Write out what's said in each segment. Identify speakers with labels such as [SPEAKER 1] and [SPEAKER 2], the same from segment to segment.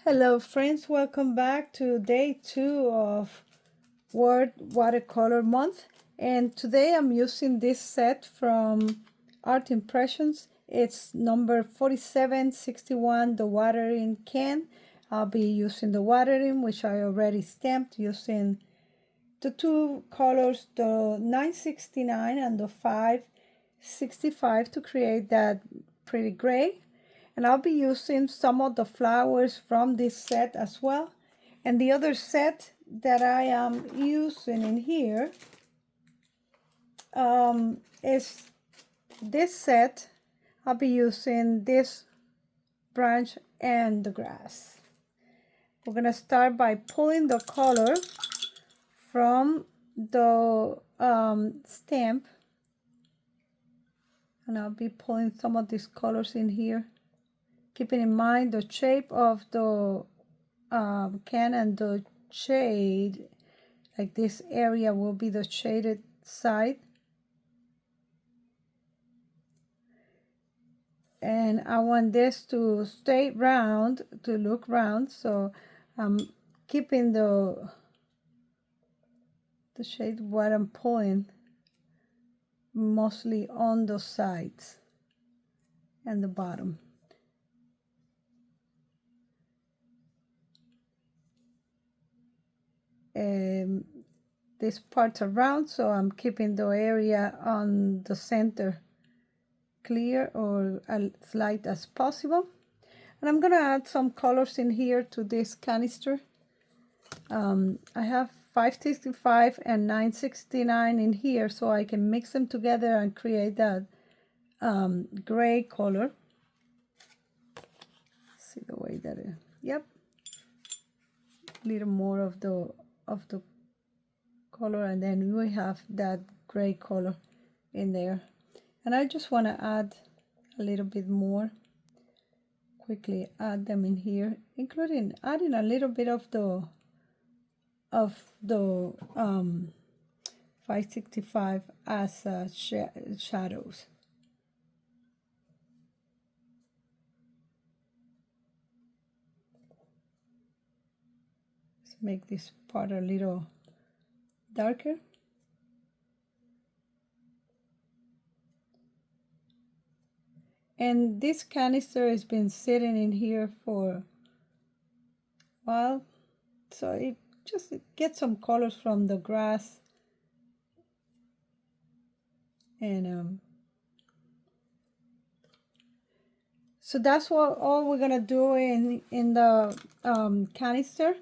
[SPEAKER 1] Hello friends, welcome back to day 2 of Watercolor month, and today I'm using this set from Art Impressions. It's number 4761, the watering can. I'll be using the watering, which I already stamped using the two colors, the 969 and the 565, to create that pretty gray. And I'll be using some of the flowers from this set as well. And the other set that I am using in here is this set. I'll be using this branch and the grass. We're going to start by pulling the color from the stamp. And I'll be pulling some of these colors in here, keeping in mind the shape of the can and the shade. Like this area will be the shaded side. And I want this to stay round, to look round, so I'm keeping the shade what I'm pulling mostly on the sides and the bottom. This part's are round, so I'm keeping the area on the center clear or as light as possible. And I'm gonna add some colors in here to this canister. I have 565 and 969 in here, so I can mix them together and create that gray color. See the way that it, yep, a little more of the color, and then we have that gray color in there. And I just want to add a little bit more, quickly add them in here, including adding a little bit of the 565 as shadows. Let's make this part a little darker. And this canister has been sitting in here for a while, so it just gets some colors from the grass. And so that's what all we're gonna do in the canister.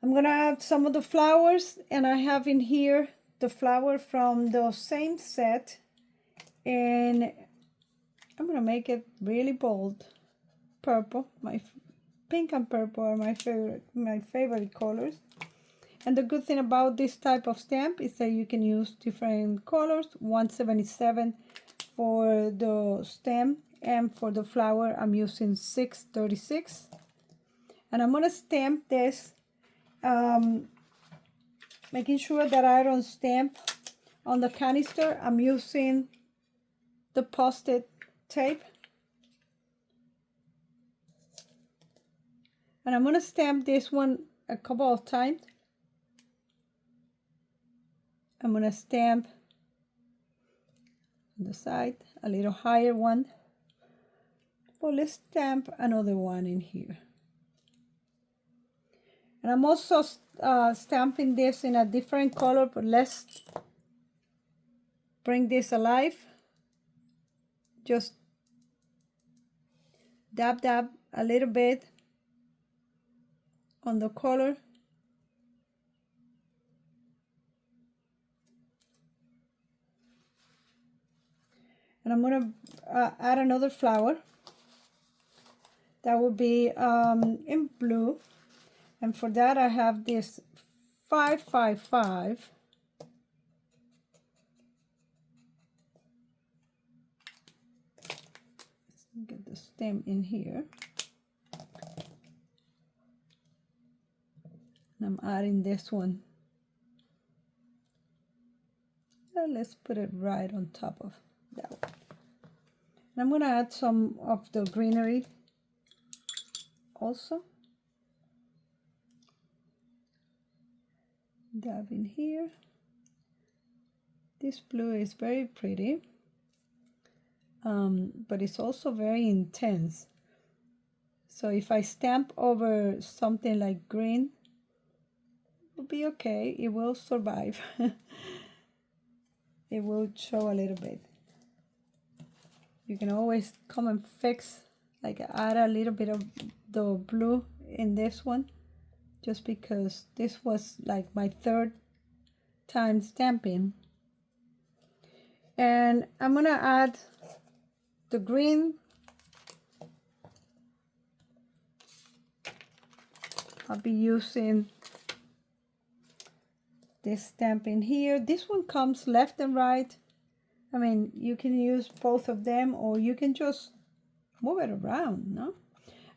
[SPEAKER 1] I'm gonna add some of the flowers, and I have in here the flower from the same set, and I'm gonna make it really bold purple. My pink and purple are my favorite colors. And the good thing about this type of stamp is that you can use different colors. 177 for the stem, and for the flower I'm using 636. And I'm gonna stamp this, making sure that I don't stamp on the canister. I'm using the post-it tape, and I'm gonna stamp this one a couple of times. I'm gonna stamp on the side a little higher one. Well, let's stamp another one in here. And I'm also stamping this in a different color, but let's bring this alive. Just dab a little bit on the color. And I'm gonna add another flower that will be in blue. And for that I have this 555. Let's get the stem in here. And I'm adding this one. And let's put it right on top of that one. And I'm going to add some of the greenery also. Dab in here. This blue is very pretty, but it's also very intense. So if I stamp over something like green, it will be okay. It will survive. It will show a little bit. You can always come and fix, like add a little bit of the blue in this one, just because this was like my third time stamping. And I'm gonna add the green. I'll be using this stamp in here. This one comes left and right. I mean, you can use both of them, or you can just move it around, no?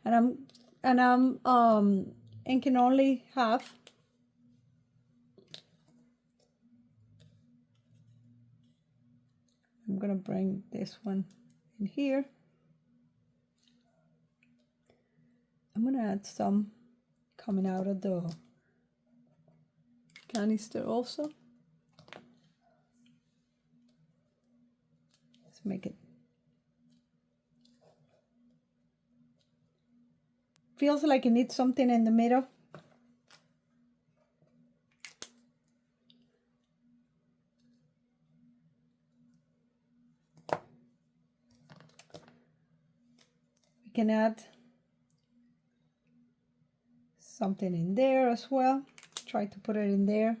[SPEAKER 1] And I'm inking only half. I'm gonna bring this one in here. I'm gonna add some coming out of the canister also. Let's make it. Feels like it needs something in the middle. We can add something in there as well. Try to put it in there.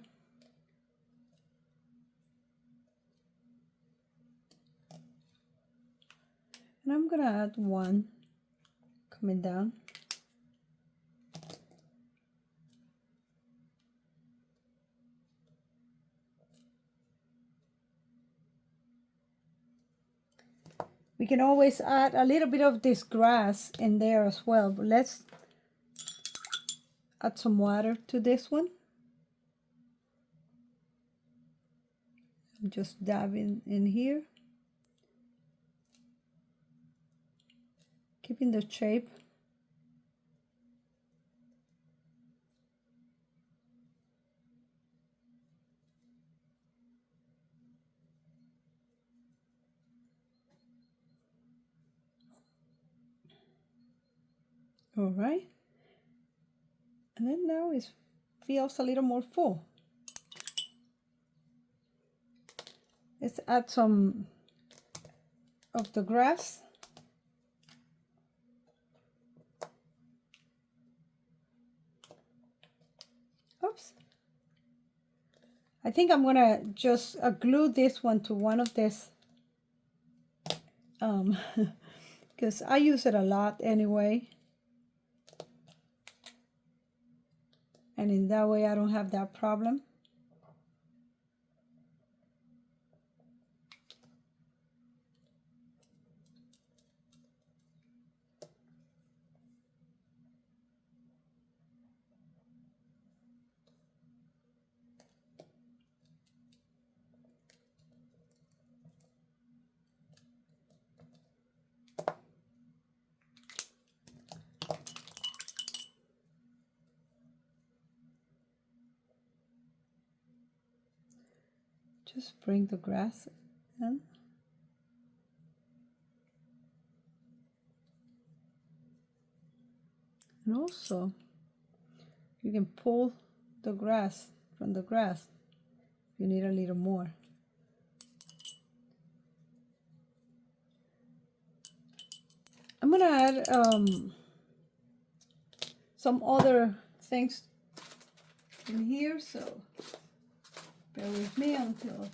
[SPEAKER 1] And I'm gonna add one coming down. We can always add a little bit of this grass in there as well, but let's add some water to this one. I'm just dabbing in here, keeping the shape. All right, and then now it feels a little more full. Let's add some of the grass. Oops. I think I'm gonna just glue this one to one of this, because I use it a lot anyway. And in that way I don't have that problem. Just bring the grass in. And also, you can pull the grass from the grass if you need a little more. I'm gonna add some other things in here, so bear with me until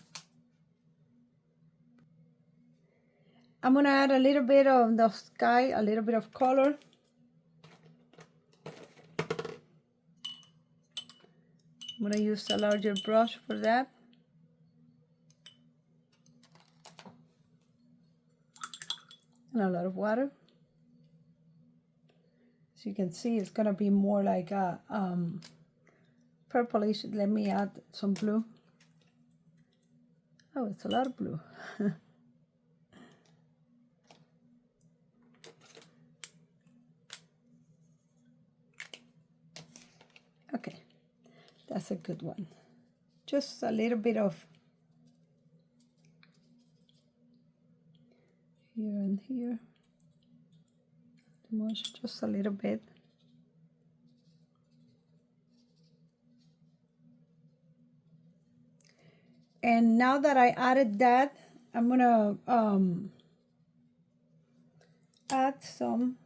[SPEAKER 1] I'm gonna add a little bit of the sky, a little bit of color. I'm gonna use a larger brush for that. And a lot of water. As you can see, it's gonna be more like a purplish. Let me add some blue. Oh, it's a lot of blue. Okay, that's a good one. Just a little bit of here and here. Too much, just a little bit. And now that I added that, I'm gonna add some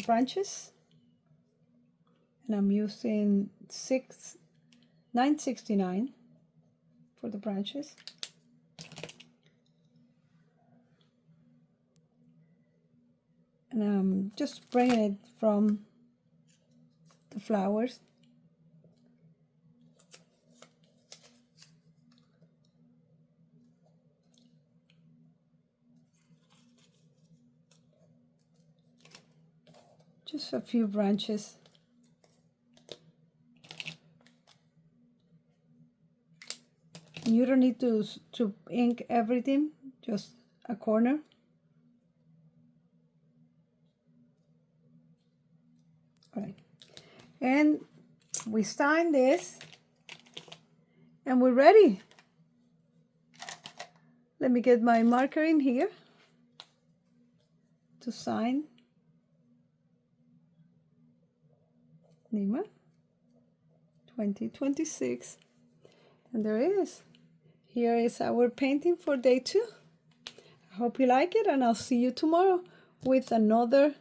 [SPEAKER 1] branches, and I'm using 969 for the branches. And I'm just bringing it from the flowers. Just a few branches. You don't need to ink everything, just a corner. All right, and we sign this, and we're ready. Let me get my marker in here to sign. Nima 2026, and there it is. Here is our painting for day 2. I hope you like it, and I'll see you tomorrow with another